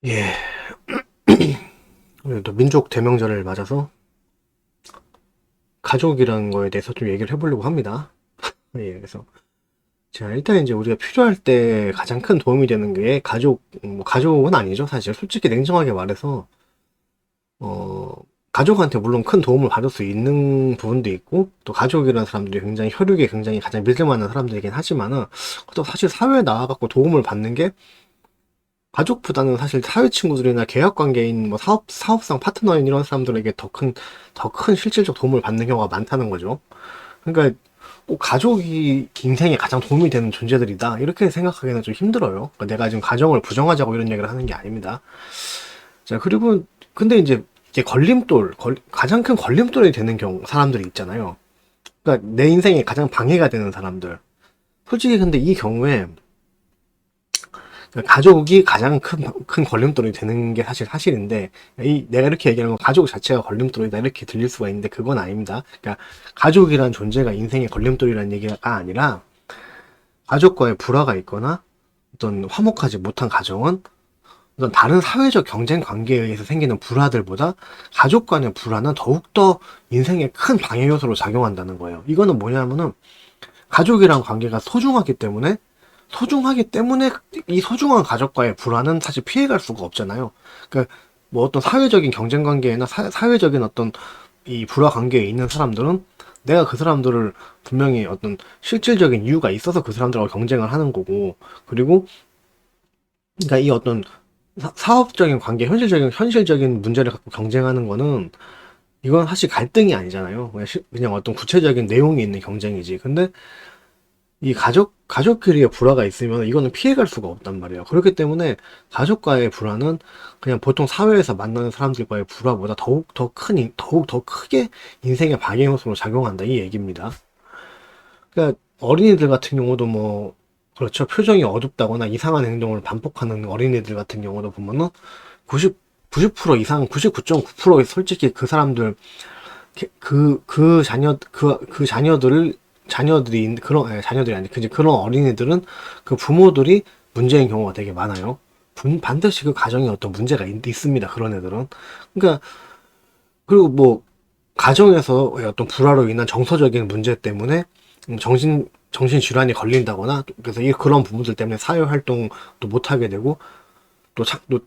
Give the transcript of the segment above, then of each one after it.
예. 오늘도 민족 대명절을 맞아서 가족이라는 거에 대해서 좀 얘기를 해보려고 합니다. 예, 그래서 제가 일단 이제 우리가 필요할 때 가장 큰 도움이 되는 게 가족, 뭐 가족은 아니죠. 사실 솔직히 냉정하게 말해서 어, 가족한테 물론 큰 도움을 받을 수 있는 부분도 있고 또 가족이라는 사람들이 굉장히 혈육에 굉장히 가장 믿을 만한 사람들이긴 하지만은 또 사실 사회에 나와갖고 도움을 받는 게 가족보다는 사실 사회 친구들이나 계약 관계인 뭐 사업상 파트너인 이런 사람들에게 더 큰 실질적 도움을 받는 경우가 많다는 거죠. 그러니까 꼭 가족이 인생에 가장 도움이 되는 존재들이다. 이렇게 생각하기는 좀 힘들어요. 그러니까 내가 지금 가정을 부정하자고 이런 얘기를 하는 게 아닙니다. 자, 그리고 근데 이제 이게 가장 큰 걸림돌이 되는 사람들이 있잖아요. 그러니까 내 인생에 가장 방해가 되는 사람들. 솔직히 근데 이 경우에 가족이 가장 큰 걸림돌이 되는 게 사실인데, 내가 이렇게 얘기하는 건 가족 자체가 걸림돌이다, 이렇게 들릴 수가 있는데, 그건 아닙니다. 그러니까, 가족이란 존재가 인생의 걸림돌이라는 얘기가 아니라, 가족과의 불화가 있거나, 어떤 화목하지 못한 가정은, 어떤 다른 사회적 경쟁 관계에 의해서 생기는 불화들보다, 가족 간의 불화는 더욱더 인생의 큰 방해 요소로 작용한다는 거예요. 이거는 뭐냐면은, 가족이란 관계가 소중하기 때문에 이 소중한 가족과의 불화는 사실 피해갈 수가 없잖아요. 그러니까 뭐 어떤 사회적인 경쟁 관계나 사회적인 어떤 이 불화 관계에 있는 사람들은 내가 그 사람들을 분명히 어떤 실질적인 이유가 있어서 그 사람들하고 경쟁을 하는 거고, 그리고 그러니까 이 어떤 사업적인 관계, 현실적인 문제를 갖고 경쟁하는 거는 이건 사실 갈등이 아니잖아요. 그냥 어떤 구체적인 내용이 있는 경쟁이지. 근데 이 가족끼리의 불화가 있으면 이거는 피해갈 수가 없단 말이에요. 그렇기 때문에 가족과의 불화는 그냥 보통 사회에서 만나는 사람들과의 불화보다 더욱 더 크게 인생의 방해 요소로 작용한다. 이 얘기입니다. 그러니까 어린이들 같은 경우도 뭐, 그렇죠. 표정이 어둡다거나 이상한 행동을 반복하는 어린이들 같은 경우도 보면은 90% 이상, 99.9% 솔직히 그 사람들, 그 자녀들이 아니, 그런 어린이들은 그 부모들이 문제인 경우가 되게 많아요. 반드시 그 가정에 어떤 문제가 있습니다. 그런 애들은. 그러니까, 그리고 뭐, 가정에서 어떤 불화로 인한 정서적인 문제 때문에 정신질환이 걸린다거나, 그래서 그런 부분들 때문에 사회활동도 못하게 되고,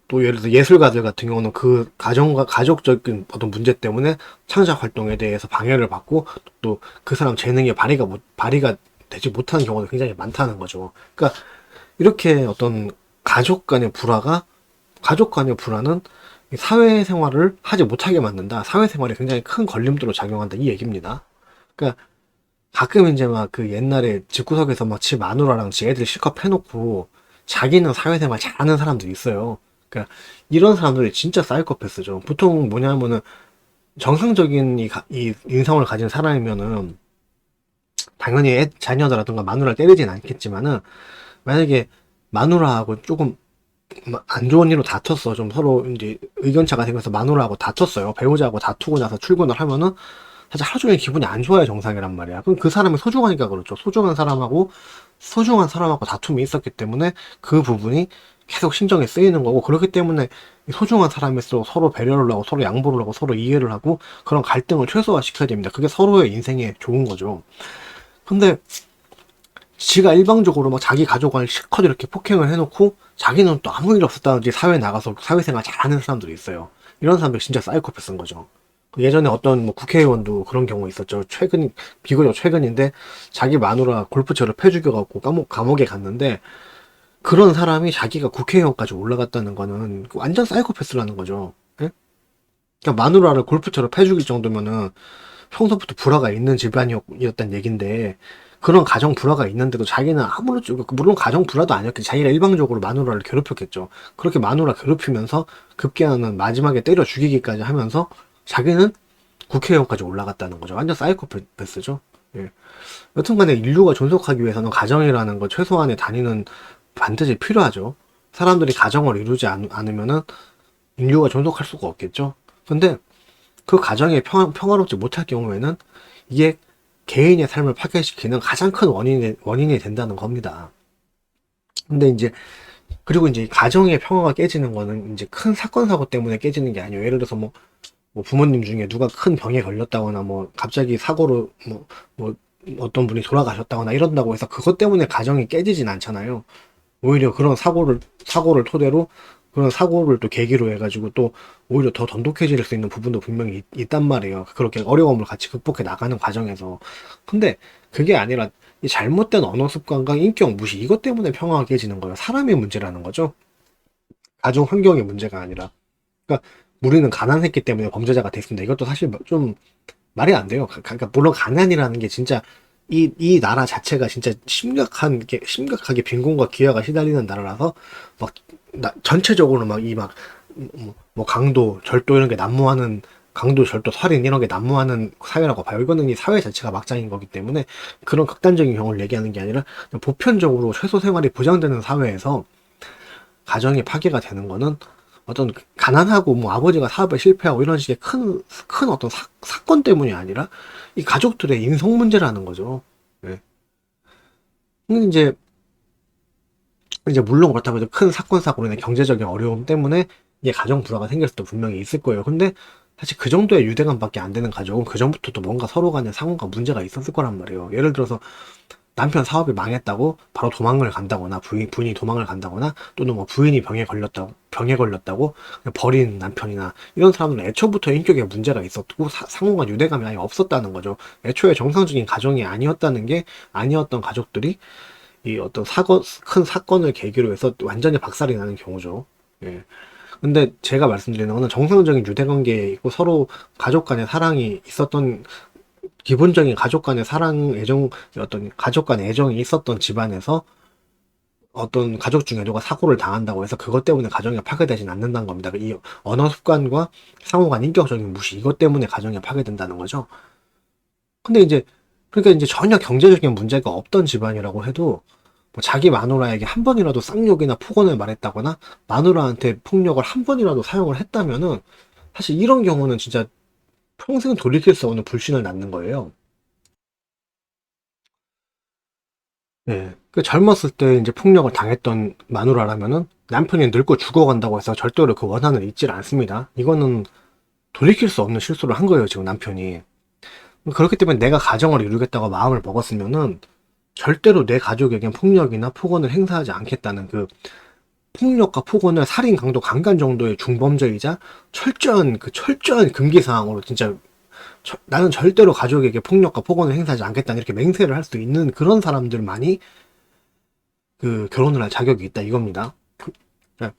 또 예를 들어 예술가들 같은 경우는 그 가족적인 어떤 문제 때문에 창작 활동에 대해서 방해를 받고 또 그 사람 재능이 발휘가 되지 못하는 경우도 굉장히 많다는 거죠. 그러니까 이렇게 어떤 가족 간의 불화는 사회생활을 하지 못하게 만든다. 사회생활에 굉장히 큰 걸림돌로 작용한다. 이 얘기입니다. 그러니까 가끔 이제 막 그 옛날에 집구석에서 막 지 마누라랑 지 애들 실컷 패놓고 자기는 사회생활 잘하는 사람들이 있어요. 그러니까 이런 사람들이 진짜 사이코패스죠. 보통 뭐냐면은 정상적인 이 인성을 가진 사람이면은 당연히 자녀들라든가 마누라를 때리진 않겠지만은 만약에 마누라하고 조금 안 좋은 일로 다퉜어. 좀 서로 이제 의견차가 생겨서 마누라하고 다퉜어요. 배우자하고 다투고 나서 출근을 하면은 사실 하루 종일 기분이 안 좋아요, 정상이란 말이야. 그럼 그 사람이 소중하니까 그렇죠. 소중한 사람하고 다툼이 있었기 때문에 그 부분이 계속 신경이 쓰이는 거고, 그렇기 때문에 소중한 사람일수록 서로 배려를 하고, 서로 양보를 하고, 서로 이해를 하고, 그런 갈등을 최소화시켜야 됩니다. 그게 서로의 인생에 좋은 거죠. 근데 지가 일방적으로 막 자기 가족을 실컷 이렇게 폭행을 해놓고, 자기는 또 아무 일 없었다든지 사회에 나가서 사회생활 잘하는 사람들이 있어요. 이런 사람들 진짜 사이코패스인 거죠. 예전에 어떤 뭐 국회의원도 그런 경우 있었죠. 비교적 최근인데, 자기 마누라 골프채로 패 죽여갖고 감옥에 갔는데, 그런 사람이 자기가 국회의원까지 올라갔다는 거는 완전 사이코패스라는 거죠. 예? 그러니까 마누라를 골프채로 패 죽일 정도면은 평소부터 불화가 있는 집안이었단 얘긴데, 그런 가정 불화가 있는데도 자기는 물론 가정 불화도 아니었겠지. 자기가 일방적으로 마누라를 괴롭혔겠죠. 그렇게 마누라 괴롭히면서 급기야는 마지막에 때려 죽이기까지 하면서 자기는 국회의원까지 올라갔다는 거죠. 완전 사이코패스죠. 예. 여튼간에 인류가 존속하기 위해서는 가정이라는 거 최소한의 단위는 반드시 필요하죠. 사람들이 가정을 이루지 않으면은 인류가 존속할 수가 없겠죠. 근데 그 가정이 평화롭지 못할 경우에는 이게 개인의 삶을 파괴시키는 가장 큰 원인이 된다는 겁니다. 근데 이제 그리고 이제 이 가정의 평화가 깨지는 거는 이제 큰 사건 사고 때문에 깨지는 게 아니에요. 예를 들어서 뭐 부모님 중에 누가 큰 병에 걸렸다거나 뭐 갑자기 사고로 뭐 어떤 분이 돌아가셨다거나 이런다고 해서 그것 때문에 가정이 깨지진 않잖아요. 오히려 그런 사고를 토대로 그런 사고를 또 계기로 해가지고 또 오히려 더 돈독해질 수 있는 부분도 분명히 있단 말이에요. 그렇게 어려움을 같이 극복해 나가는 과정에서. 근데 그게 아니라 이 잘못된 언어 습관과 인격 무시 이것 때문에 평화가 깨지는 거예요. 사람의 문제라는 거죠. 가정 환경의 문제가 아니라. 그러니까 우리는 가난했기 때문에 범죄자가 됐습니다. 이것도 사실 좀 말이 안 돼요. 그러니까 물론 가난이라는 게 진짜 이 나라 자체가 진짜 심각하게 빈곤과 기아가 시달리는 나라라서 막 전체적으로 막 뭐 강도, 절도 이런 게 난무하는 강도, 절도, 살인 이런 게 난무하는 사회라고 봐요. 이거는 이 사회 자체가 막장인 거기 때문에 그런 극단적인 경우를 얘기하는 게 아니라 보편적으로 최소 생활이 보장되는 사회에서 가정이 파괴가 되는 거는 어떤 가난하고 뭐 아버지가 사업에 실패하고 이런 식의 큰 어떤 사건 때문이 아니라 이 가족들의 인성 문제라는 거죠. 네. 근데 이제 물론 그렇다고 해서 큰 사건 사고로 인해 경제적인 어려움 때문에 이게 가정 불화가 생길 수도 분명히 있을 거예요. 근데 사실 그 정도의 유대감밖에 안 되는 가족은 그 전부터도 뭔가 서로 간에 상호가 문제가 있었을 거란 말이에요. 예를 들어서 남편 사업이 망했다고 바로 도망을 간다거나 부인이 도망을 간다거나 또는 뭐 부인이 병에 걸렸다고 그냥 버린 남편이나 이런 사람들은 애초부터 인격에 문제가 있었고 상호간 유대감이 아예 없었다는 거죠. 애초에 정상적인 가정이 아니었던 가족들이 이 어떤 큰 사건을 계기로 해서 완전히 박살이 나는 경우죠. 예. 근데 제가 말씀드리는 거는 정상적인 유대관계에 있고 서로 가족 간의 사랑이 있었던 기본적인 가족 간의 어떤 가족 간의 애정이 있었던 집안에서 어떤 가족 중에 누가 사고를 당한다고 해서 그것 때문에 가정이 파괴되진 않는다는 겁니다. 이 언어 습관과 상호간 인격적인 무시 이것 때문에 가정이 파괴된다는 거죠. 근데 그러니까 이제 전혀 경제적인 문제가 없던 집안이라고 해도 뭐 자기 마누라에게 한 번이라도 쌍욕이나 폭언을 말했다거나 마누라한테 폭력을 한 번이라도 사용을 했다면은 사실 이런 경우는 진짜 평생 돌이킬 수 없는 불신을 낳는 거예요. 예. 그 젊었을 때 이제 폭력을 당했던 마누라라면은 남편이 늙고 죽어간다고 해서 절대로 그 원한을 잊질 않습니다. 이거는 돌이킬 수 없는 실수를 한 거예요, 지금 남편이. 그렇기 때문에 내가 가정을 이루겠다고 마음을 먹었으면은 절대로 내 가족에겐 폭력이나 폭언을 행사하지 않겠다는 그 폭력과 폭언을 살인, 강도, 강간 정도의 중범죄이자 철저한 금기 사항으로 진짜 나는 절대로 가족에게 폭력과 폭언을 행사하지 않겠다 이렇게 맹세를 할 수 있는 그런 사람들만이 그 결혼을 할 자격이 있다 이겁니다. 그러니까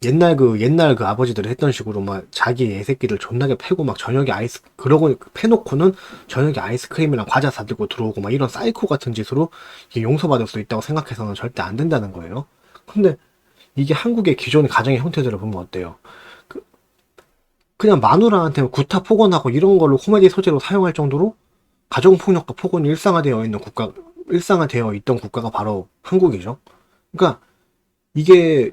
옛날 그 아버지들이 했던 식으로 막 자기 애새끼들 존나게 패고 막 저녁에 그러고 패놓고는 저녁에 아이스크림이랑 과자 사들고 들어오고 막 이런 사이코 같은 짓으로 이게 용서받을 수 있다고 생각해서는 절대 안 된다는 거예요. 근데 이게 한국의 기존 가정의 형태들을 보면 어때요? 그- 그냥 마누라한테 구타 폭언하고 이런 걸로 코미디 소재로 사용할 정도로 가정폭력과 폭언이 일상화되어 있던 국가가 바로 한국이죠. 그러니까 이게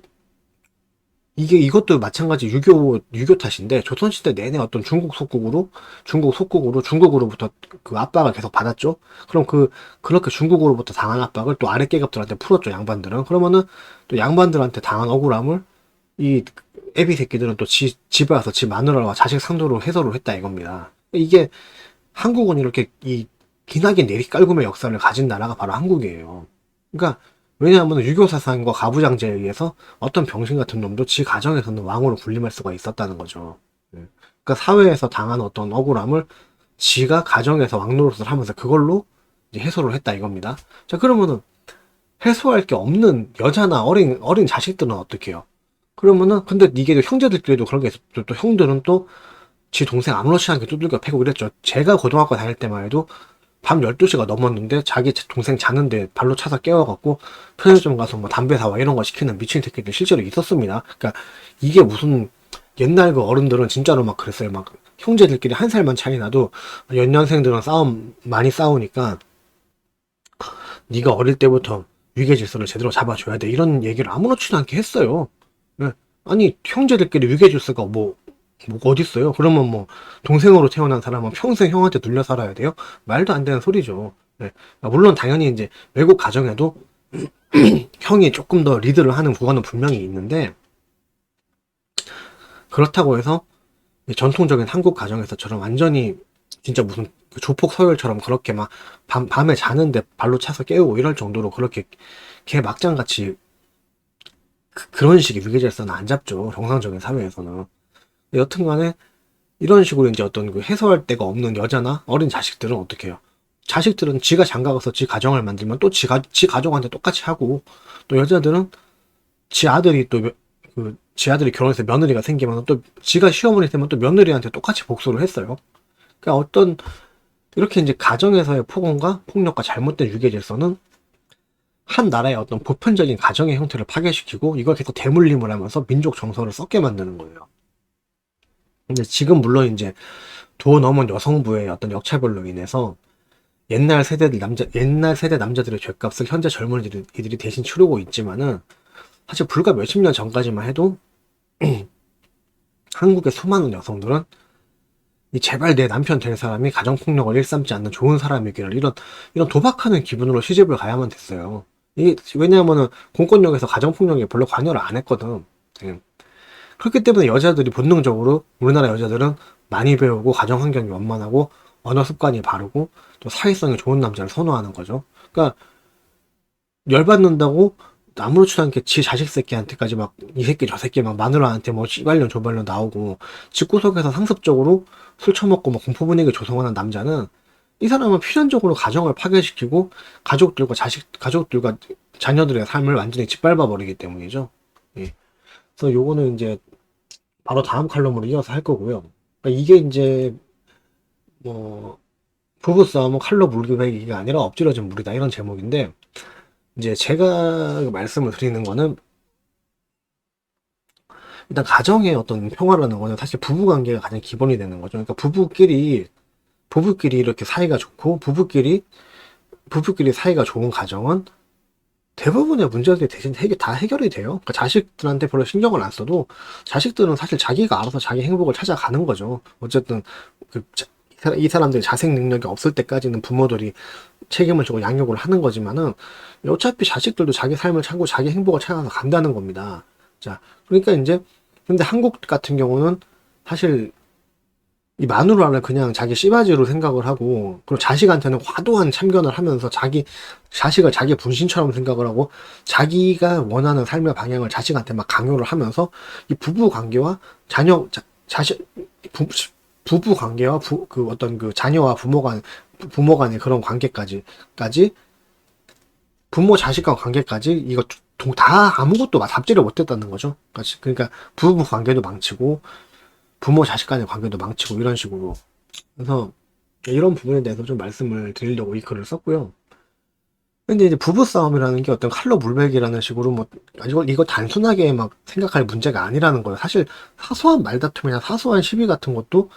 이것도 마찬가지 유교 탓인데 조선시대 내내 어떤 중국으로부터 그 압박을 계속 받았죠. 그럼 그렇게 중국으로부터 당한 압박을 또 아래 계급들한테 풀었죠, 양반들은. 그러면은 또 양반들한테 당한 억울함을 이 애비 새끼들은 또 집에 와서 집 마누라와 자식 상대로 해소를 했다 이겁니다. 이게 한국은 이렇게 이 기나긴 내리깔굼의 역사를 가진 나라가 바로 한국이에요. 그러니까 왜냐하면 유교 사상과 가부장제에 의해서 어떤 병신 같은 놈도 지 가정에서는 왕으로 군림할 수가 있었다는 거죠. 예. 그러니까 사회에서 당한 어떤 억울함을 지가 가정에서 왕 노릇을 하면서 그걸로 이제 해소를 했다 이겁니다. 자 그러면은 해소할 게 없는 여자나 어린 자식들은 어떻게 해요? 그러면은 근데 이게 형제들끼리도 그런 게 있었죠. 또 형들은 또 지 동생 아무렇지 않게 두들겨 패고 이랬죠. 제가 고등학교 다닐 때만 해도 밤 12시가 넘었는데 자기 동생 자는데 발로 차서 깨워갖고 편의점 가서 뭐 담배 사와 이런 거 시키는 미친 새끼들 실제로 있었습니다. 그러니까 이게 무슨 옛날 그 어른들은 진짜로 막 그랬어요. 막 형제들끼리 한 살만 차이 나도 연년생들은 많이 싸우니까 네가 어릴 때부터 위계 질서를 제대로 잡아줘야 돼. 이런 얘기를 아무렇지도 않게 했어요. 예. 아니 형제들끼리 위계 질서가 뭐 어딨어요? 그러면 뭐 동생으로 태어난 사람은 평생 형한테 눌려 살아야 돼요? 말도 안 되는 소리죠. 네. 물론 당연히 이제 외국 가정에도 형이 조금 더 리드를 하는 구간은 분명히 있는데, 그렇다고 해서 전통적인 한국 가정에서처럼 완전히 진짜 무슨 그 조폭 서열처럼 그렇게 막 밤에 자는데 발로 차서 깨우고 이럴 정도로 그렇게 개 막장같이 그런 식의 위계질서는 안 잡죠. 정상적인 사회에서는. 여튼 간에 이런 식으로 이제 어떤 그 해소할 데가 없는 여자나 어린 자식들은 어떻게 해요? 자식들은 지가 장가가서 지 가정을 만들면 또 지 가족한테 똑같이 하고, 또 여자들은 지 아들이 또 지 아들이 결혼해서 며느리가 생기면 또 지가 시어머니 되면 또 며느리한테 똑같이 복수를 했어요. 그러니까 어떤 이렇게 이제 가정에서의 폭언과 폭력과 잘못된 유괴 질서는 한 나라의 어떤 보편적인 가정의 형태를 파괴시키고 이걸 계속 대물림을 하면서 민족 정서를 썩게 만드는 거예요. 근데 지금 물론 이제 도 넘은 여성부의 어떤 역차별로 인해서 옛날 세대 남자들의 죄값을 현재 젊은이들이 대신 치르고 있지만은, 사실 불과 몇십 년 전까지만 해도 한국의 수많은 여성들은 제발 내 남편 될 사람이 가정폭력을 일삼지 않는 좋은 사람이기를, 이런 도박하는 기분으로 시집을 가야만 됐어요. 이게 왜냐하면은 공권력에서 가정폭력에 별로 관여를 안 했거든. 예. 그렇기 때문에 여자들이 본능적으로, 우리나라 여자들은 많이 배우고 가정 환경이 원만하고 언어 습관이 바르고 또 사회성이 좋은 남자를 선호하는 거죠. 그러니까 열받는다고 아무렇지도 않게 지 자식 새끼한테까지 막 이 새끼 저 새끼 막 마누라한테 뭐 씨발년 조발년 나오고 집구석에서 상습적으로 술 처먹고 뭐 공포 분위기 조성하는 남자는, 이 사람은 필연적으로 가정을 파괴시키고 가족들과 자녀들의 삶을 완전히 짓밟아 버리기 때문이죠. 예. 그래서 요거는 이제 바로 다음 칼럼으로 이어서 할 거고요. 그러니까 이게 이제 뭐 부부싸움은 칼로 물베기가 아니라 엎질러진 물이다, 이런 제목인데, 이제 제가 말씀을 드리는 거는 일단 가정의 어떤 평화라는 거는 사실 부부관계가 가장 기본이 되는 거죠. 그러니까 부부끼리 이렇게 사이가 좋고 부부끼리 사이가 좋은 가정은 대부분의 문제들이 대신 다 해결이 돼요. 그러니까 자식들한테 별로 신경을 안 써도 자식들은 사실 자기가 알아서 자기 행복을 찾아가는 거죠. 어쨌든 이 사람들이 자생 능력이 없을 때까지는 부모들이 책임을 지고 양육을 하는 거지만은, 어차피 자식들도 자기 삶을 찾고 자기 행복을 찾아서 간다는 겁니다. 자, 그러니까 이제 근데 한국 같은 경우는 사실 이 마누라를 그냥 자기 씨바지로 생각을 하고, 그리고 자식한테는 과도한 참견을 하면서 자식을 자기 분신처럼 생각을 하고, 자기가 원하는 삶의 방향을 자식한테 막 강요를 하면서 이 부부 관계와 자식 부부 관계와 그 어떤 그 자녀와 부모 간의 그런 관계까지 부모 자식 간 관계까지 이거 다 아무것도 잡지를 못했다는 거죠. 그러니까 부부 관계도 망치고 부모 자식 간의 관계도 망치고 이런 식으로. 그래서 이런 부분에 대해서 좀 말씀을 드리려고 이 글을 썼고요. 근데 이제 부부싸움이라는 게 어떤 칼로 물베기라는 식으로 뭐 이거 단순하게 막 생각할 문제가 아니라는 거예요. 사실 사소한 말다툼이나 사소한 시비 같은 것도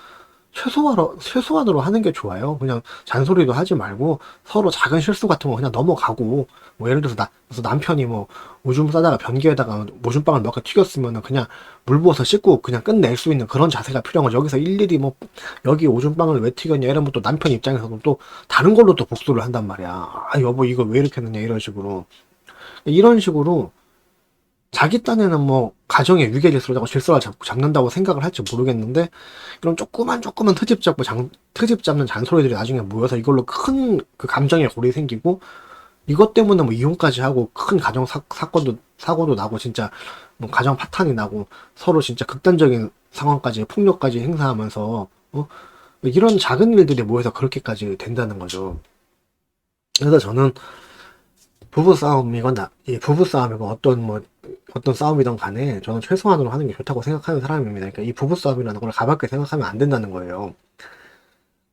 최소한으로 하는 게 좋아요. 그냥 잔소리도 하지 말고 서로 작은 실수 같은 거 그냥 넘어가고, 뭐 예를 들어서 그래서 남편이 뭐 오줌 싸다가 변기에다가 오줌방울 몇 개 튀겼으면은 그냥 물 부어서 씻고 그냥 끝낼 수 있는 그런 자세가 필요한 거죠. 여기서 일일이 뭐 여기 오줌방울 왜 튀겼냐 이러면 또 남편 입장에서도 또 다른 걸로 또 복수를 한단 말이야. 아 여보 이거 왜 이렇게 했느냐 이런 식으로. 이런 식으로 자기 딴에는 뭐 가정의 위계 질서라고 질서를 잡는다고 생각을 할지 모르겠는데, 그럼 조그만 트집 잡는 잔소리들이 나중에 모여서 이걸로 큰 그 감정의 골이 생기고, 이것 때문에 뭐 이혼까지 하고 큰 가정 사고도 나고 진짜 뭐 가정 파탄이 나고 서로 진짜 극단적인 상황까지 폭력까지 행사하면서 이런 작은 일들이 모여서 그렇게까지 된다는 거죠. 그래서 저는 부부싸움이건 어떤 싸움이든 간에 저는 최소한으로 하는 게 좋다고 생각하는 사람입니다. 그러니까 이 부부싸움이라는 걸 가볍게 생각하면 안 된다는 거예요.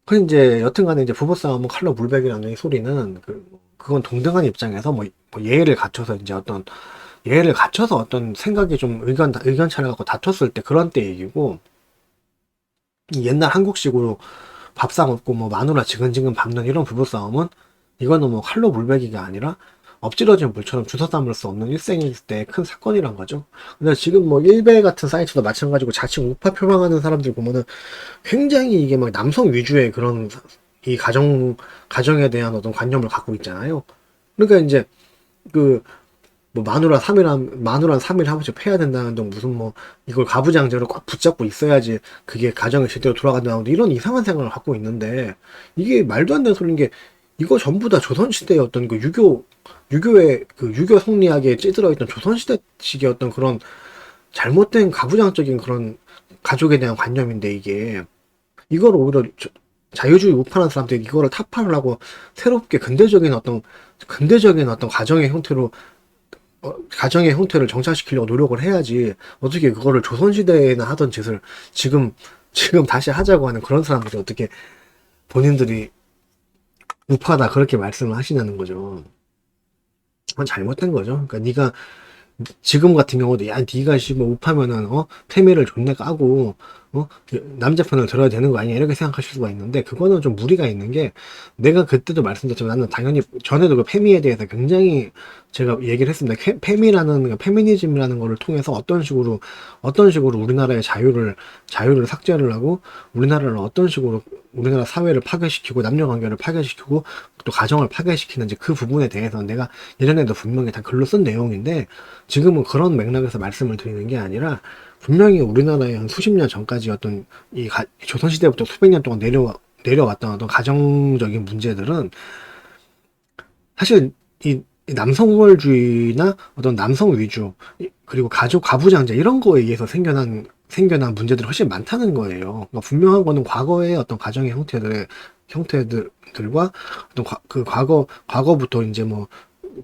그 이제 여튼간에 이제 부부싸움은 칼로 물베기라는 이 소리는 그건 동등한 입장에서 뭐 예를 갖춰서 어떤 생각이 좀 의견 차를 갖고 다퉜을 때 그런 때 얘기고, 이 옛날 한국식으로 밥상 없고 뭐 마누라 지근지근 밟는 이런 부부싸움은, 이거는 뭐 칼로 물베기가 아니라 엎질러진 물처럼 주워 담을 수 없는 일생일 때 큰 사건이란 거죠. 근데 지금 뭐 일베 같은 사이트도 마찬가지고 자칭 우파 표방하는 사람들 보면은 굉장히 이게 막 남성 위주의 그런 이 가정에 대한 어떤 관념을 갖고 있잖아요. 그러니까 이제 그 뭐 마누라 3일 한 번씩 패야 된다는 등 무슨 뭐 이걸 가부장제로 꽉 붙잡고 있어야지 그게 가정이 제대로 돌아간다는 이런 이상한 생각을 갖고 있는데 이게 말도 안 되는 소리인 게 이거 전부 다 조선시대의 어떤 그 유교의 그 유교 성리학에 찌들어 있던 조선시대식의 어떤 그런 잘못된 가부장적인 그런 가족에 대한 관념인데 이게 이걸 오히려 자유주의 우파라는 사람들이 이거를 타파를 하고 새롭게 근대적인 어떤 가정의 형태를 정착시키려고 노력을 해야지 어떻게 그거를 조선시대에나 하던 짓을 지금 다시 하자고 하는 그런 사람들이 어떻게 본인들이 우파다 그렇게 말씀을 하시냐는 거죠. 그건 잘못된 거죠. 그러니까 네가 지금 같은 경우도 야 네가 뭐 우파면은 페미를 존나 까고 남자 편을 들어야 되는 거 아니야 이렇게 생각하실 수가 있는데 그거는 좀 무리가 있는 게 내가 그때도 말씀드렸지만 나는 당연히 전에도 그 페미에 대해서 굉장히 제가 얘기를 했습니다. 페미니즘이라는 거를 통해서 어떤 식으로 우리나라의 자유를 삭제를 하고 우리나라 사회를 파괴시키고 남녀 관계를 파괴시키고 또 가정을 파괴시키는지 그 부분에 대해서는 내가 예전에도 분명히 다 글로 쓴 내용인데 지금은 그런 맥락에서 말씀을 드리는 게 아니라 분명히 우리나라의 한 수십 년 전까지 어떤 조선시대부터 수백 년 동안 내려왔던 어떤 가정적인 문제들은 사실 이 남성우월주의나 어떤 남성 위주 그리고 가부장제 이런 거에 의해서 생겨난 문제들이 훨씬 많다는 거예요. 그러니까 분명한 거는 과거의 어떤 가정의 형태들과 어떤 과거부터 이제 뭐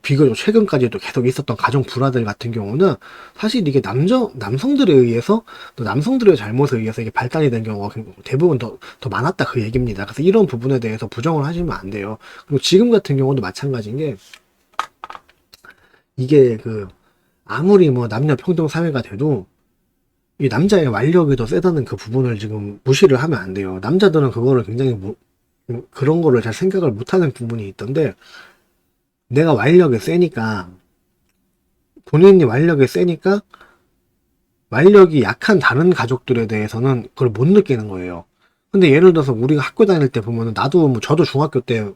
비교적 최근까지도 계속 있었던 가정 불화들 같은 경우는 사실 이게 남성들에 의해서 또 남성들의 잘못에 의해서 이게 발단이 된 경우가 대부분 더 많았다 그 얘기입니다. 그래서 이런 부분에 대해서 부정을 하시면 안 돼요. 그리고 지금 같은 경우도 마찬가지인 게 이게 아무리 뭐 남녀 평등 사회가 돼도 이 남자의 완력이 더 세다는 그 부분을 지금 무시를 하면 안 돼요. 남자들은 그거를 굉장히 그런 거를 잘 생각을 못하는 부분이 있던데 내가 본인이 완력이 세니까 완력이 약한 다른 가족들에 대해서는 그걸 못 느끼는 거예요. 근데 예를 들어서 우리가 학교 다닐 때 보면은 저도 중학교 때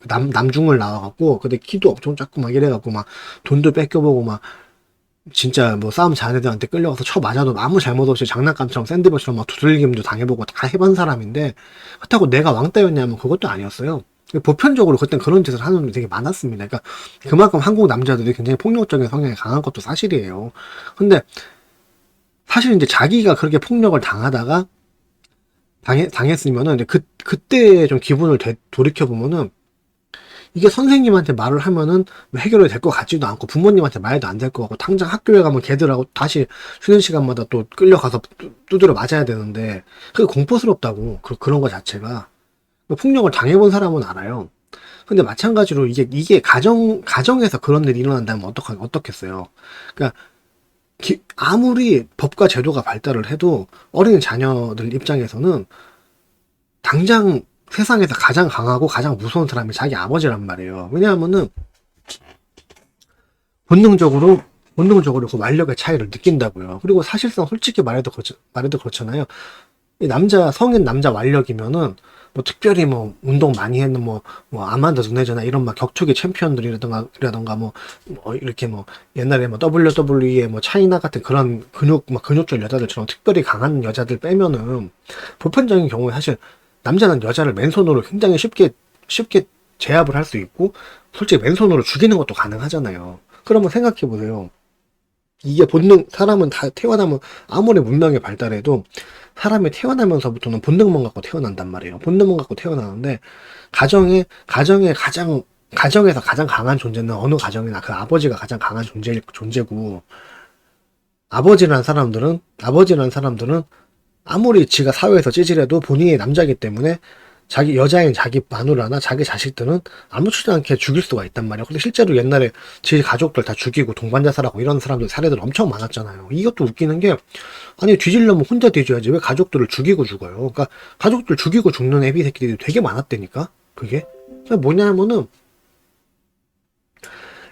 남중을 나와갖고 근데 키도 엄청 작고 막 이래갖고 막 돈도 뺏겨보고 막 진짜 뭐 싸움 잘하는 애들한테 끌려가서 쳐 맞아도 아무 잘못 없이 장난감처럼 샌드백처럼 막 두들김도 당해보고 다 해본 사람인데 그렇다고 내가 왕따였냐면 그것도 아니었어요. 보편적으로 그땐 그런 짓을 하는 놈이 되게 많았습니다. 그러니까 그만큼 한국 남자들이 굉장히 폭력적인 성향이 강한 것도 사실이에요. 근데 사실 이제 자기가 그렇게 폭력을 당하다가 당했으면은 이제 그때 좀 기분을 돌이켜보면은 이게 선생님한테 말을 하면은 해결이 될 것 같지도 않고 부모님한테 말도 안 될 것 같고 당장 학교에 가면 걔들하고 다시 쉬는 시간마다 또 끌려가서 두드려 맞아야 되는데 그게 공포스럽다고 그런 거 자체가 폭력을 당해본 사람은 알아요. 근데 마찬가지로 이게 가정에서 그런 일이 일어난다면 어떻겠어요. 그러니까 아무리 법과 제도가 발달을 해도 어린 자녀들 입장에서는 당장 세상에서 가장 강하고 가장 무서운 사람이 자기 아버지란 말이에요. 왜냐하면은 본능적으로 그 완력의 차이를 느낀다고요. 그리고 사실상 솔직히 말해도 그렇잖아요. 성인 남자 완력이면은 뭐 특별히 뭐 운동 많이 했는 뭐 아만다 누네저나 이런 막 격투기 챔피언들이라던가 뭐 이렇게 뭐 옛날에 뭐 WWE 뭐 차이나 같은 그런 근육질 여자들처럼 특별히 강한 여자들 빼면은 보편적인 경우에 사실 남자는 여자를 맨손으로 굉장히 쉽게 제압을 할 수 있고 솔직히 맨손으로 죽이는 것도 가능하잖아요. 그러면 생각해 보세요. 이게 사람은 다 태어나면 아무리 문명이 발달해도 사람이 태어나면서부터는 본능만 갖고 태어난단 말이에요. 본능만 갖고 태어나는데 가정에서 가장 강한 존재는 어느 가정이나 그 아버지가 가장 강한 존재고 아버지라는 사람들은 아무리 지가 사회에서 찌질해도 본인이 남자이기 때문에 여자인 자기 마누라나 자기 자식들은 아무렇지도 않게 죽일 수가 있단 말이에요. 근데 실제로 옛날에 제 가족들 다 죽이고 동반자살하고 이런 사례들 엄청 많았잖아요. 이것도 웃기는 게 아니 뒤지려면 혼자 뒤져야지 왜 가족들을 죽이고 죽어요. 그러니까 가족들 죽이고 죽는 애비 새끼들이 되게 많았다니까. 그게 뭐냐면은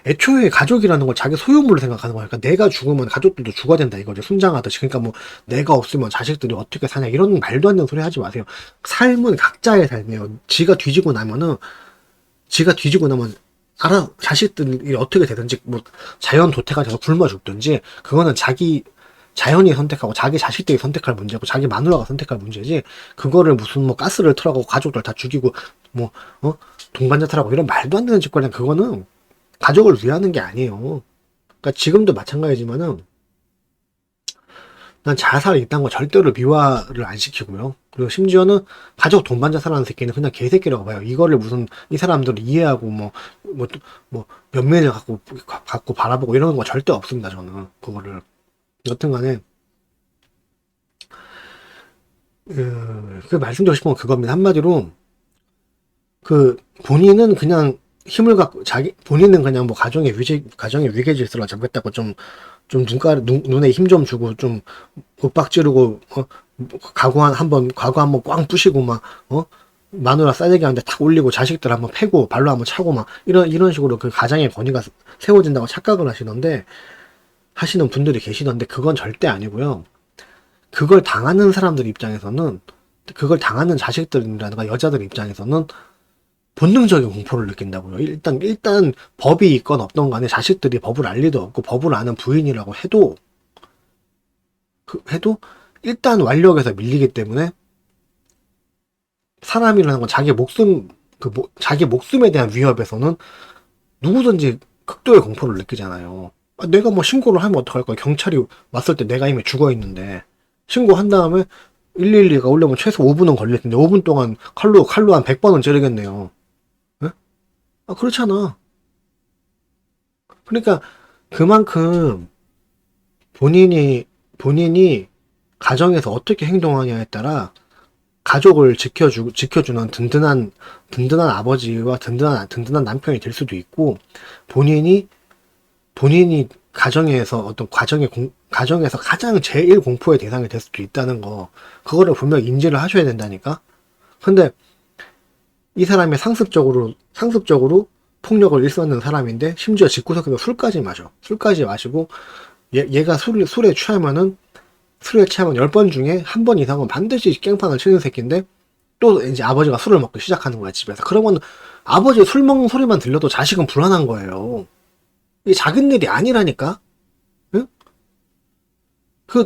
애초에 가족이라는 걸 자기 소유물로 생각하는 거야. 그러니까 내가 죽으면 가족들도 죽어야 된다 이거죠. 순장하듯이. 그러니까 뭐 내가 없으면 자식들이 어떻게 사냐 이런 말도 안 되는 소리 하지 마세요. 삶은 각자의 삶이에요. 지가 뒤지고 나면 자식들이 어떻게 되든지, 뭐, 자연 도태가 돼서 굶어 죽든지, 그거는 자연이 선택하고, 자기 자식들이 선택할 문제고, 자기 마누라가 선택할 문제지, 그거를 무슨 뭐, 가스를 틀어가고, 가족들 다 죽이고, 뭐, 동반자 탈하고, 이런 말도 안 되는 짓거리는 그거는 가족을 위하는 게 아니에요. 그러니까 지금도 마찬가지지만은, 난 자살 이딴 거 절대로 미화를 안 시키고요. 그리고 심지어는 가족 동반자 살아는 새끼는 그냥 개새끼라고 봐요. 이거를 무슨 이 사람들을 이해하고 뭐 면면을 갖고 바라보고 이러는 거 절대 없습니다. 저는 그거를 여튼간에 그 말씀드리고 싶은 건 그겁니다. 한마디로 그 본인은 그냥 힘을 갖고 본인은 그냥 뭐 가정의 위계 질서를 잡겠다고 좀 눈에 힘 좀 주고 좀 윽박 지르고 과거 한번 꽝 부시고 막 마누라 싸대기 하는데 탁 올리고 자식들 한번 패고 발로 한번 차고 막 이런 식으로 그 가장의 권위가 세워진다고 착각을 하시는 분들이 계시던데 그건 절대 아니고요. 그걸 당하는 사람들 입장에서는 그걸 당하는 자식들이라든가 여자들 입장에서는 본능적인 공포를 느낀다고요. 일단 법이 있건 없던 간에 자식들이 법을 알 리도 없고 법을 아는 부인이라고 해도 일단 완력에서 밀리기 때문에 사람이라는 건 자기 목숨에 대한 위협에서는 누구든지 극도의 공포를 느끼잖아요. 내가 뭐 신고를 하면 어떡할 거야. 경찰이 왔을 때 내가 이미 죽어 있는데 신고한 다음에 112가 오려면 최소 5분은 걸릴 텐데 5분 동안 칼로 한 100번은 찌르겠네요. 에? 그렇잖아. 그러니까 그만큼 본인이 가정에서 어떻게 행동하냐에 따라 가족을 지켜주는 든든한 아버지와 든든한 남편이 될 수도 있고, 본인이 가정에서 가정에서 가장 제일 공포의 대상이 될 수도 있다는 거, 그거를 분명히 인지를 하셔야 된다니까? 근데, 이 사람이 상습적으로 폭력을 일삼는 사람인데, 심지어 집구석에서 술까지 마시고, 얘가 술에 취하면 10번 중에 한 번 이상은 반드시 깽판을 치는 새끼인데, 또 이제 아버지가 술을 먹기 시작하는 거야, 집에서. 그러면 아버지 술 먹는 소리만 들려도 자식은 불안한 거예요. 이게 작은 일이 아니라니까? 응? 그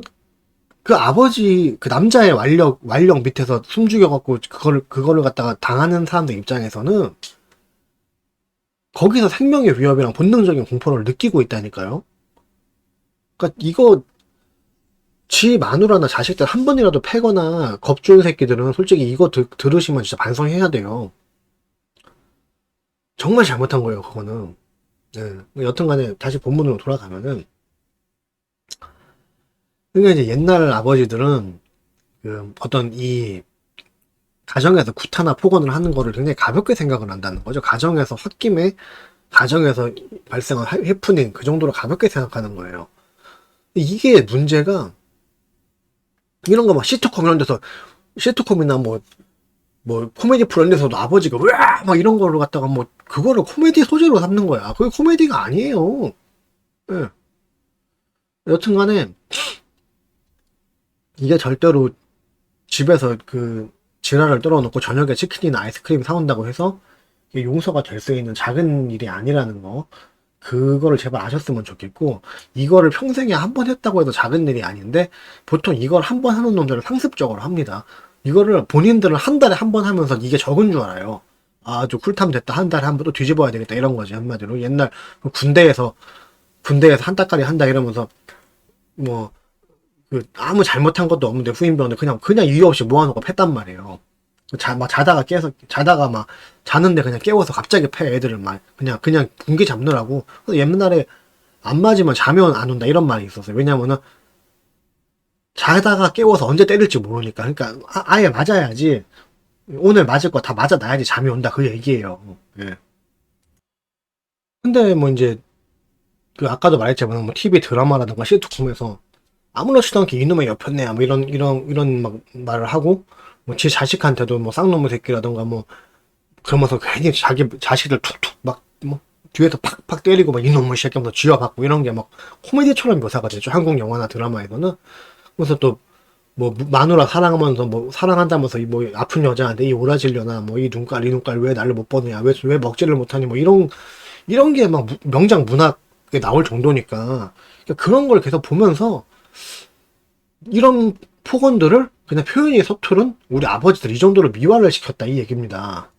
아버지, 그 남자의 완력 밑에서 숨 죽여갖고 그거를 갖다가 당하는 사람들 입장에서는 거기서 생명의 위협이랑 본능적인 공포를 느끼고 있다니까요? 그니까 이거, 지 마누라나 자식들 한 번이라도 패거나 겁주는 새끼들은 솔직히 이거 들으시면 진짜 반성해야 돼요. 정말 잘못한 거예요, 그거는. 네. 여튼간에 다시 본문으로 돌아가면은, 그러니까 이제 옛날 아버지들은 그 어떤 이 가정에서 구타나 폭언을 하는 거를 굉장히 가볍게 생각을 한다는 거죠. 가정에서 발생한 해프닝 그 정도로 가볍게 생각하는 거예요. 이게 문제가 이런 거 막 시트콤이나 뭐 코미디 프로 이런 데서도 아버지가 으아 막 이런 거를 갖다가 뭐 그거를 코미디 소재로 삼는 거야. 그게 코미디가 아니에요. 예. 여튼간에 이게 절대로 집에서 그 지랄을 떨어놓고 저녁에 치킨이나 아이스크림 사온다고 해서 이게 용서가 될 수 있는 작은 일이 아니라는 거, 그거를 제발 아셨으면 좋겠고, 이거를 평생에 한 번 했다고 해도 작은 일이 아닌데 보통 이걸 한 번 하는 놈들은 상습적으로 합니다. 이거를 본인들은 한 달에 한 번 하면서 이게 적은 줄 알아요. 아주 쿨탐 됐다, 한 달에 한 번 또 뒤집어야 되겠다, 이런 거지. 한마디로 옛날 군대에서 한 달까지 한다 이러면서 뭐 아무 잘못한 것도 없는데 후임병들 그냥 이유 없이 모아놓고 팼단 말이에요. 자다가 막 자는데 그냥 깨워서 갑자기 패, 애들을 막 그냥 분기 잡느라고. 그래서 옛날에 안 맞으면 자면 안 온다 이런 말이 있었어요. 왜냐면은 자다가 깨워서 언제 때릴지 모르니까. 그러니까 아예 맞아야지, 오늘 맞을 거 다 맞아놔야지 잠이 온다, 그 얘기예요. 예. 근데 뭐 이제 그 아까도 말했지만 뭐 TV 드라마라든가 시트콤에서 아무렇지도 않게 이놈의 옆였네, 뭐 이런 막 말을 하고, 뭐 제 자식한테도 뭐 쌍놈의 새끼라든가 뭐 그러면서 괜히 자기 자식을 툭툭 막 뭐 뒤에서 팍팍 때리고 막 이놈의 새끼 하면서 쥐어받고 이런 게 막 코미디처럼 묘사가 되죠, 한국 영화나 드라마에서는. 그래서 또 뭐 마누라 사랑하면서 뭐 사랑한다면서 뭐 아픈 여자한테 이 오라질려나 뭐 이 눈깔 왜 나를 못 보느냐, 왜 먹지를 못하니, 뭐 이런 이런 게 막 명작 문학에 나올 정도니까 그러니까 그런 걸 계속 보면서 이런 폭언들을 그냥 표현이 서투른 우리 아버지들 이 정도로 미화를 시켰다 이 얘기입니다.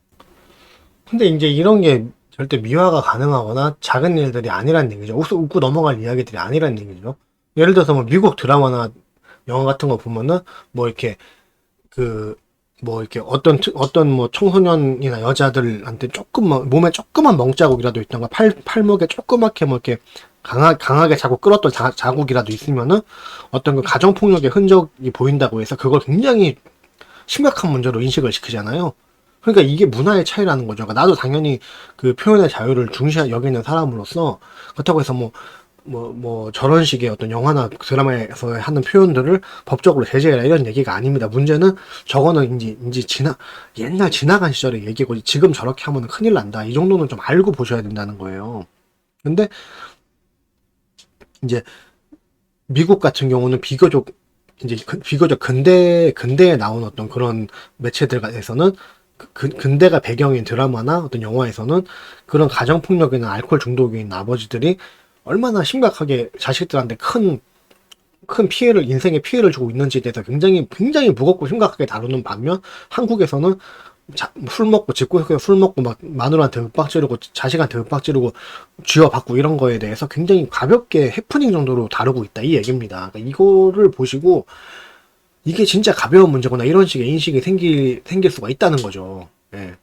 근데 이제 이런 게 절대 미화가 가능하거나 작은 일들이 아니란 얘기죠. 웃고 넘어갈 이야기들이 아니란 얘기죠. 예를 들어서 뭐 미국 드라마나 영화 같은 거 보면은 뭐 이렇게 그 뭐 이렇게 어떤 뭐 청소년이나 여자들한테 조금만 몸에 조그만 멍자국이라도 있던가 팔목에 조그맣게 뭐 이렇게 강하게 자꾸 끌었던 자국이라도 있으면은 어떤 그 가정폭력의 흔적이 보인다고 해서 그걸 굉장히 심각한 문제로 인식을 시키잖아요. 그러니까 이게 문화의 차이라는 거죠. 그러니까 나도 당연히 그 표현의 자유를 중시 여기는 사람으로서 그렇다고 해서 뭐 저런 식의 어떤 영화나 드라마에서 하는 표현들을 법적으로 제재해라 이런 얘기가 아닙니다. 문제는 저거는 이제 옛날 지나간 시절의 얘기고 지금 저렇게 하면 큰일 난다. 이 정도는 좀 알고 보셔야 된다는 거예요. 근데 이제 미국 같은 경우는 비교적 근대에 나온 어떤 그런 매체들에서는 근대가 배경인 드라마나 어떤 영화에서는 그런 가정폭력이나 알코올 중독인 아버지들이 얼마나 심각하게 자식들한테 큰 인생의 피해를 주고 있는지에 대해서 굉장히 무겁고 심각하게 다루는 반면 한국에서는 술 먹고 집구석에서 술 먹고 막 마누라한테 윽박 지르고 자식한테 윽박 지르고 쥐어받고 이런 거에 대해서 굉장히 가볍게 해프닝 정도로 다루고 있다 이 얘기입니다. 그러니까 이거를 보시고 이게 진짜 가벼운 문제구나 이런 식의 인식이 생길 수가 있다는 거죠. 예.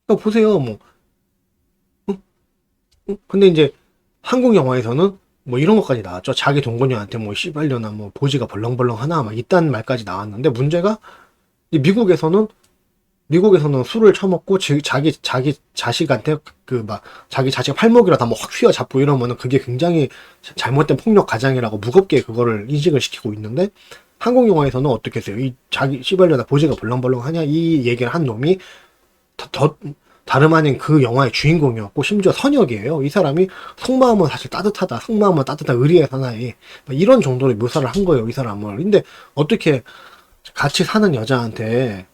그러니까 보세요. 뭐 근데 이제 한국 영화에서는 뭐 이런 것까지 나왔죠. 자기 동거녀한테 뭐 씨발려나 뭐 보지가 벌렁벌렁 하나 막 이딴 말까지 나왔는데 문제가 미국에서는 술을 처먹고 자기 자식한테 그 막 자기 자식 팔목이라 다 뭐 확 휘어잡고 이러면은 그게 굉장히 잘못된 폭력 가장이라고 무겁게 그거를 인식을 시키고 있는데 한국 영화에서는 어떻게 했어요? 이 자기 씨발려나 보지가 벌렁벌렁 하냐 이 얘기를 한 놈이 더 다름 아닌 그 영화의 주인공이었고 심지어 선역이에요. 이 사람이 속마음은 사실 따뜻하다. 속마음은 따뜻한 의리의 사나이. 이런 정도로 묘사를 한 거예요. 이 사람을. 근데 어떻게 같이 사는 여자한테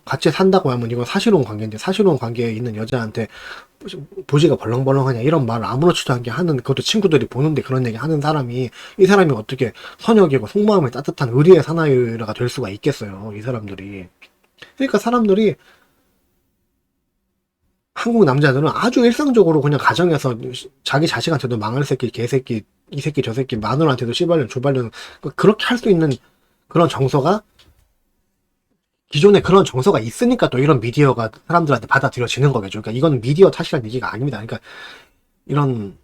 같이 산다고 하면 이건 사실혼 관계인데 사실혼 관계에 있는 여자한테 보지가 벌렁벌렁하냐 이런 말을 아무렇지도 않게 하는 그것도 친구들이 보는데 그런 얘기 하는 사람이 이 사람이 어떻게 선역이고 속마음이 따뜻한 의리의 사나이가 될 수가 있겠어요. 이 사람들이. 그러니까 사람들이 한국 남자들은 아주 일상적으로 그냥 가정에서 자기 자식한테도 망할 새끼, 개새끼, 이 새끼, 저 새끼, 마누라한테도 씨발년, 조발년, 그렇게 할 수 있는 그런 정서가, 기존에 그런 정서가 있으니까 또 이런 미디어가 사람들한테 받아들여지는 거겠죠. 그러니까 이거는 미디어 탓이라는 얘기가 아닙니다. 그러니까 이런,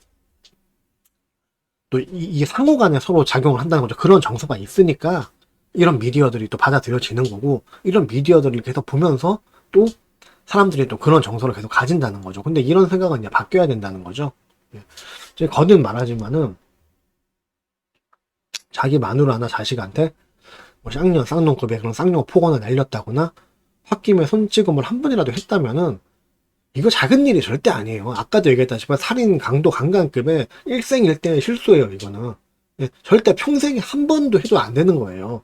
또 이게 상호 간에 서로 작용을 한다는 거죠. 그런 정서가 있으니까 이런 미디어들이 또 받아들여지는 거고, 이런 미디어들을 계속 보면서 또 사람들이 또 그런 정서를 계속 가진다는 거죠. 근데 이런 생각은 이제 바뀌어야 된다는 거죠. 제 거듭 말하지만은 자기 마누라나 자식한테 뭐 쌍놈급의 그런 쌍욕 폭언을 날렸다거나 홧김에 손찌검을 한 번이라도 했다면은 이거 작은 일이 절대 아니에요. 아까도 얘기했다시피 살인 강도 강간급의 일생일대의 실수예요. 이거는 절대 평생에 한 번도 해도 안 되는 거예요.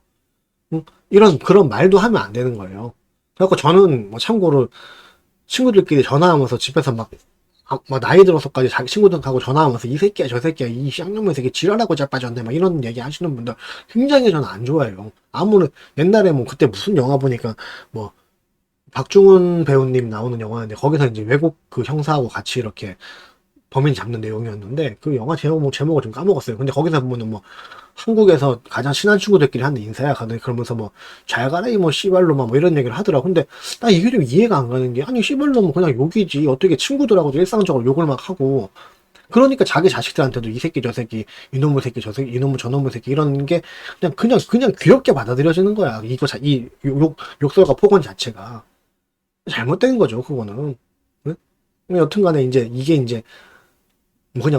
그런 말도 하면 안 되는 거예요. 그래갖고 저는 뭐 참고로 친구들끼리 전화하면서 집에서 막 나이 들어서까지 자기 친구들하고 전화하면서 이 새끼야 저 새끼야 이 쌍놈의 새끼 지랄하고 자빠졌네 막 이런 얘기 하시는 분들 굉장히 저는 안 좋아해요. 옛날에 뭐 그때 무슨 영화 보니까 뭐 박중훈 배우님 나오는 영화인데 거기서 이제 외국 그 형사하고 같이 이렇게 범인 잡는 내용이었는데 그 영화 제목을 좀 까먹었어요. 근데 거기서 보면은 뭐 한국에서 가장 친한 친구들끼리 하는 인사야. 그러면서 뭐 잘 가라 이뭐 씨발로마 뭐 이런 얘기를 하더라고. 근데 나 이게 좀 이해가 안 가는 게 아니 씨발로는 그냥 욕이지 어떻게 친구들하고도 일상적으로 욕을 막 하고 그러니까 자기 자식들한테도 이 새끼 저 새끼 이놈의 새끼 저 새끼 이놈의 저놈의 새끼 이런 게 그냥 귀엽게 받아들여지는 거야. 이 욕설과 폭언 자체가 잘못된 거죠. 그거는. 응? 여튼간에 이게 뭐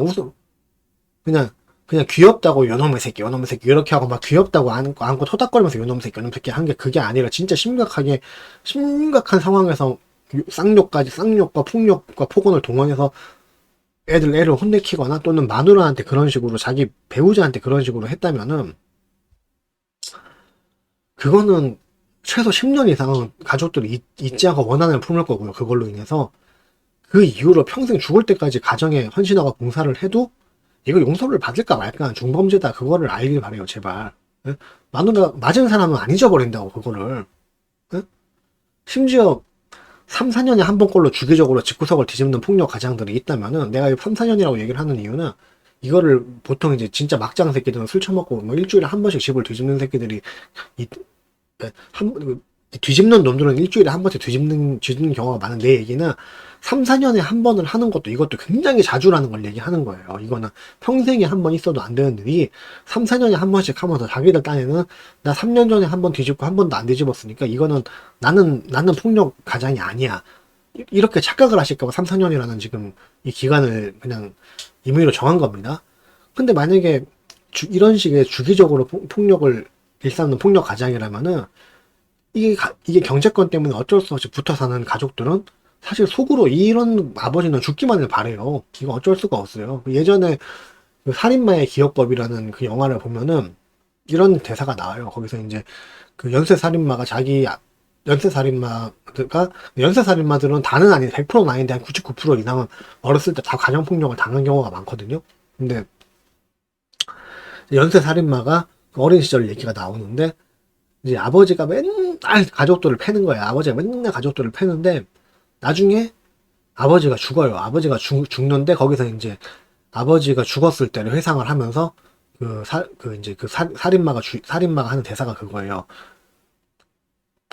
그냥 그냥 귀엽다고 요놈의 새끼 이렇게 하고 막 귀엽다고 안고 토닥거리면서 요놈의 새끼 한 게 그게 아니라 진짜 심각한 상황에서 쌍욕과 폭력과 폭언을 동원해서 애를 혼내키거나 또는 마누라한테 그런 식으로 자기 배우자한테 그런 식으로 했다면은 그거는 최소 10년 이상은 가족들이 잊지 않고 원한을 품을 거고요. 그걸로 인해서 그 이후로 평생 죽을 때까지 가정에 헌신하고 봉사를 해도 이거 용서를 받을까 말까 중범죄다. 그거를 알길 바래요, 제발. 예? 마누라 맞은 사람은 안 잊어버린다고 그거를. 예? 심지어 3, 4년에 한 번꼴로 주기적으로 집구석을 뒤집는 폭력 가장들이 있다면은 내가 3, 4년이라고 얘기를 하는 이유는 이거를 보통 이제 진짜 막장 새끼들은 술 처먹고 뭐 일주일에 한 번씩 집을 뒤집는 새끼들이 뒤집는 놈들은 일주일에 한 번씩 뒤집는 경우가 많은 내 얘기는 3, 4년에 한 번을 하는 것도 이것도 굉장히 자주라는 걸 얘기하는 거예요. 이거는 평생에 한 번 있어도 안 되는 일이 3, 4년에 한 번씩 하면서 자기들 딴에는 나 3년 전에 한 번 뒤집고 한 번도 안 뒤집었으니까 이거는 나는 폭력 가장이 아니야. 이렇게 착각을 하실까봐 3, 4년이라는 지금 이 기간을 그냥 임의로 정한 겁니다. 근데 만약에 이런 식의 주기적으로 폭력을 일삼는 폭력 가장이라면은 이게 경제권 때문에 어쩔 수 없이 붙어 사는 가족들은 사실 속으로 이런 아버지는 죽기만을 바래요. 이거 어쩔 수가 없어요. 예전에 그 살인마의 기억법이라는 그 영화를 보면은 이런 대사가 나와요. 거기서 이제 그 연쇄살인마들은 다는 아닌데 100%는 아닌데 한 99% 이상은 어렸을 때 다 가정폭력을 당한 경우가 많거든요. 근데 연쇄살인마가 어린 시절 얘기가 나오는데 이제 아버지가 맨날 가족들을 패는 거야. 아버지가 맨날 가족들을 패는데 나중에 아버지가 죽어요. 아버지가 죽는데 거기서 이제 아버지가 죽었을 때를 회상을 하면서 살인마가 하는 대사가 그거예요.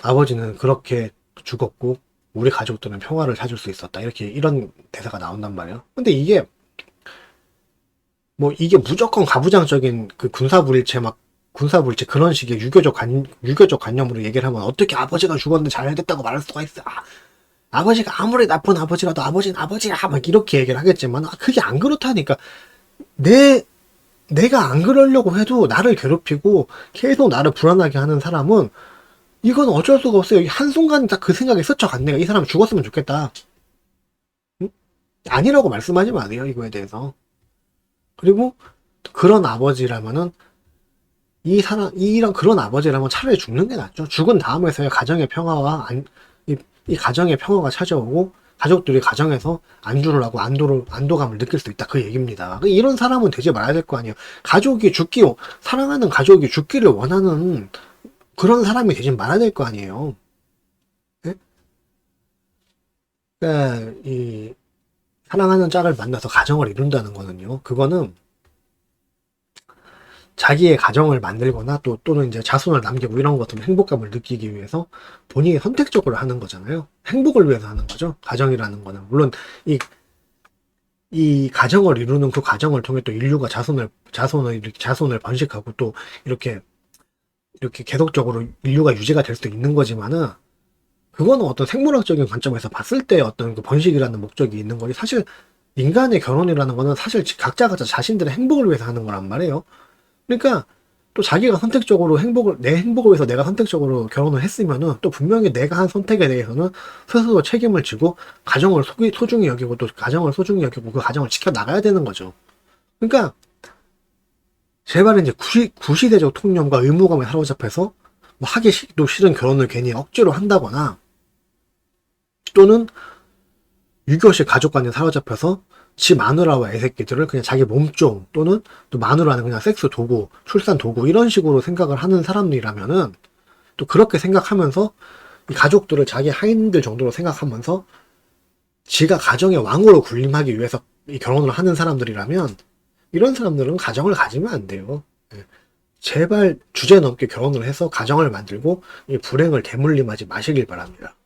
아버지는 그렇게 죽었고 우리 가족들은 평화를 찾을 수 있었다. 이런 대사가 나온단 말이에요. 근데 이게 무조건 가부장적인 그 군사불일체 그런 식의 유교적 관념으로 얘기를 하면 어떻게 아버지가 죽었는데 잘 됐다고 말할 수가 있어. 아버지가 아무리 나쁜 아버지라도 아버지는 아버지야. 막 이렇게 얘기를 하겠지만 그게 안 그렇다니까. 내가 안 그러려고 해도 나를 괴롭히고 계속 나를 불안하게 하는 사람은 이건 어쩔 수가 없어요. 한순간 딱 그 생각이 스쳐간 내가 이 사람 죽었으면 좋겠다. 응? 아니라고 말씀하지 마세요. 이거에 대해서. 그리고 그런 아버지라면은 그런 아버지라면 차라리 죽는 게 낫죠. 죽은 다음에서야 가정의 평화와 이 가정의 평화가 찾아오고 가족들이 가정에서 안주를 하고 안도감을 느낄 수 있다. 그 얘기입니다. 이런 사람은 되지 말아야 될 거 아니에요. 사랑하는 가족이 죽기를 원하는 그런 사람이 되지 말아야 될 거 아니에요. 네? 그러니까 이 사랑하는 짝을 만나서 가정을 이룬다는 거는요. 그거는 자기의 가정을 만들거나 또는 이제 자손을 남기고 이런 것들은 행복감을 느끼기 위해서 본인이 선택적으로 하는 거잖아요. 행복을 위해서 하는 거죠. 가정이라는 거는. 물론 이 가정을 이루는 그 과정을 통해 또 인류가 자손을 번식하고 또 이렇게 계속적으로 인류가 유지가 될 수도 있는 거지만은 그거는 어떤 생물학적인 관점에서 봤을 때 어떤 그 번식이라는 목적이 있는 거지. 사실 인간의 결혼이라는 거는 사실 각자가 자신들의 행복을 위해서 하는 거란 말이에요. 그러니까 또 자기가 선택적으로 내 행복을 위해서 내가 선택적으로 결혼을 했으면은 또 분명히 내가 한 선택에 대해서는 스스로 책임을 지고 가정을 소중히 여기고 또 가정을 소중히 여기고 그 가정을 지켜 나가야 되는 거죠. 그러니까 제발 이제 구시대적 통념과 의무감에 사로잡혀서 뭐 하기도 싫은 결혼을 괜히 억지로 한다거나 또는 유교식 가족관에 사로잡혀서 지 마누라와 애새끼들을 그냥 자기 몸종 또는 또 마누라는 그냥 섹스 도구, 출산 도구 이런 식으로 생각을 하는 사람들이라면은 또 그렇게 생각하면서 이 가족들을 자기 하인들 정도로 생각하면서 지가 가정의 왕으로 군림하기 위해서 이 결혼을 하는 사람들이라면 이런 사람들은 가정을 가지면 안 돼요. 제발 주제 넘게 결혼을 해서 가정을 만들고 이 불행을 대물림하지 마시길 바랍니다.